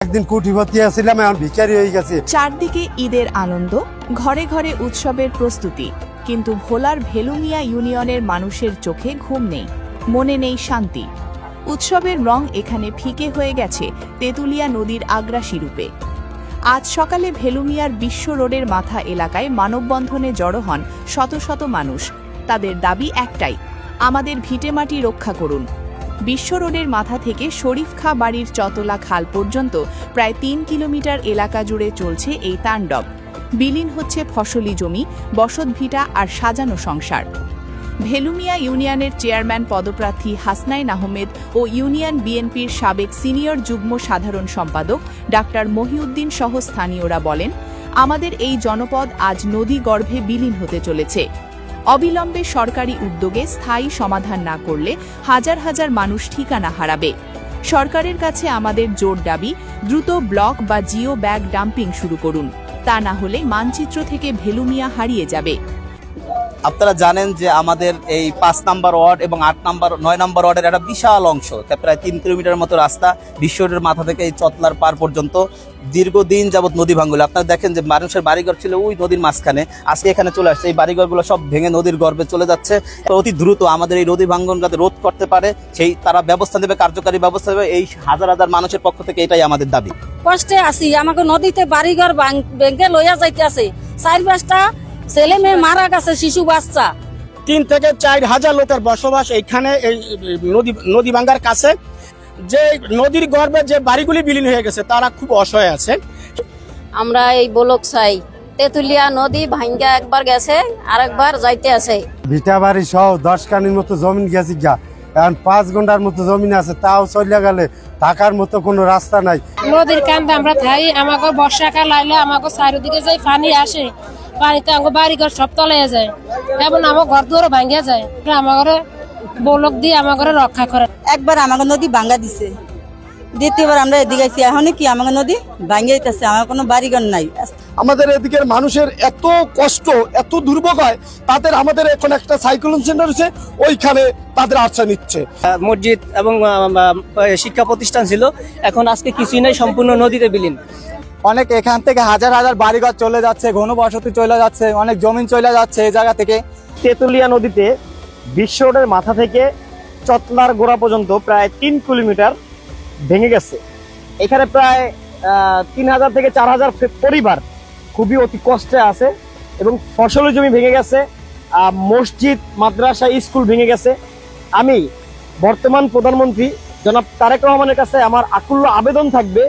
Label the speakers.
Speaker 1: একদিন কোটিপতি ছিলাম, এখন ভিখারি হয়ে গেছে।
Speaker 2: চারদিকে ঈদের আনন্দ, ঘরে ঘরে উৎসবের প্রস্তুতি, কিন্তু ভোলার ভেলুমিয়া ইউনিয়নের মানুষের চোখে ঘুম নেই, মনে নেই শান্তি। উৎসবের রং এখানে ফিকে হয়ে গেছে তেঁতুলিয়া নদীর আগ্রাসী রূপে। আজ সকালে ভেলুমিয়ার বিশ্ব রোডের মাথা এলাকায় মানববন্ধনে জড়ো হন শত শত মানুষ। তাদের দাবি একটাই, আমাদের ভিটেমাটি রক্ষা করুন। বিশ্ব রোডের মাথা থেকে শরীফ খা বাড়ির চতলা খাল পর্যন্ত প্রায় ৩ কিলোমিটার এলাকা জুড়ে চলছে এই তাণ্ডব। বিলীন হচ্ছে ফসলি জমি, বসতভিটা আর সাজানো সংসার। ভেলুমিয়া ইউনিয়নের চেয়ারম্যান পদপ্রার্থী হাসনাইন আহমেদ ও ইউনিয়ন বিএনপির সাবেক সিনিয়র যুগ্ম সাধারণ সম্পাদক ডাক্তার মহিউদ্দিন সহ স্থানীয়রা বলেন, আমাদের এই জনপদ আজ নদী গর্ভে বিলীন হতে চলেছে। অবিলম্বে সরকারি উদ্যোগে স্থায়ী সমাধান না করলে হাজার হাজার মানুষ ঠিকানা হারাবে। সরকারের কাছে আমাদের জোর দাবি, দ্রুত ব্লক বা জিও ব্যাগ ডাম্পিং শুরু করুন, তা না হলে মানচিত্র থেকে ভেলুমিয়া হারিয়ে যাবে।
Speaker 3: আপনারা জানেন যে আমাদের এই ৫ নম্বর ওয়ার্ড এবং ৯ নম্বর ওয়ার্ডের একটা বিশাল অংশ, প্রায় ৩ কিলোমিটার মতো রাস্তা বিশ্ব রোডের মাথা থেকে এই চতলার পার পর্যন্ত দীর্ঘদিন যাবৎ নদী ভাঙ্গল। আপনারা দেখেন যে মানুষের বাড়িঘর ছিল ওই নদীর মাঝখানে, আজকে এখানে চলে আসছে। এই বাড়িঘরগুলো সব ভেঙে নদীর গর্ভে চলে যাচ্ছে। অতি দ্রুত আমাদের এই নদী ভাঙ্গন যাতে রোধ করতে পারে সেই তারা ব্যবস্থা নেবে, কার্যকারী ব্যবস্থা নেবে। এই হাজার হাজার মানুষের পক্ষ থেকে এটাই আমাদের দাবি।
Speaker 4: কষ্টে আছি, আমাকে নদীতে বাড়িঘর ভেঙে লইয়া যাইতে আছে। ৪-৫টা ছেলে মেয়ে মারা গেছে, শিশু বাচ্চা।
Speaker 5: ৩ থেকে ৪ হাজার লোকের বসবাস এইখানে এই নদী ভাঙ্গার কাছে। যে নদীর গর্ভে যে বাড়িগুলি বিলীন হয়ে গেছে তারা খুব অসহায় আছে।
Speaker 4: আমরা এই বলক চাই, তেঁতুলিয়া নদী ভাঙ্গা একবার গেছে, আরেকবার যাইতে আছে।
Speaker 1: ভিটা বাড়ি সহ ১০ কানির মতো জমিন গেছে গা, এখন ৫ ঘন্টার মতো জমিন আছে, তাও চলে গেলে থাকার মতো কোনো রাস্তা নাই।
Speaker 6: নদীর কান্দে আমরা থাই, আমাকে বর্ষাকাল আইলে আমাকে চারিদিকে যাই পানি আসে, পানিতে আমার বাড়িঘর সব তলাইয়া যায় এবং আমার ঘর দুয়ারও ভাঙ্গিয়া যায়। আমার বলক দিয়ে আমার রক্ষা করে।
Speaker 7: একবার আমাকে নদী ভাঙ্গা দিছে, দ্বিতীয়বার আমরা এদিকে আছি, এখন কি আমাকে নদী ভাঙ্গিয়ে দিতেছে, আমার কোনো বাড়িঘর নাই।
Speaker 5: আমাদের এদিকের মানুষের এত কষ্ট, এত দুর্ভোগ হয়, তাদের আমাদের এখন একটা সাইক্লোন সেন্টার আছে, ওইখানে তাদের আশ্রয় নিচ্ছে।
Speaker 8: মসজিদ এবং শিক্ষা প্রতিষ্ঠান ছিল, এখন আজকে কিছুই নাই, সম্পূর্ণ নদীতে বিলীন।
Speaker 3: অনেক এখান থেকে হাজার হাজার বাড়িঘর চলে যাচ্ছে, ঘনবসতি চলে যাচ্ছে, অনেক জমিন চলে যাচ্ছে এই জায়গা থেকে।
Speaker 5: তেঁতুলিয়া নদীতে বিশ্ব রোডের মাথা থেকে চতলার গোড়া পর্যন্ত প্রায় ৩ কিলোমিটার ভেঙে গেছে। এখানে প্রায় ৩,০০০ থেকে ৪,০০০ পরিবার খুবই অতি কষ্টে আছে এবং ফসলের জমি ভেঙে গেছে, মসজিদ, মাদ্রাসা, স্কুল ভেঙে গেছে। আমি বর্তমান প্রধানমন্ত্রী জনাব তারেক রহমানের কাছে আমার আকুল আবেদন থাকবে,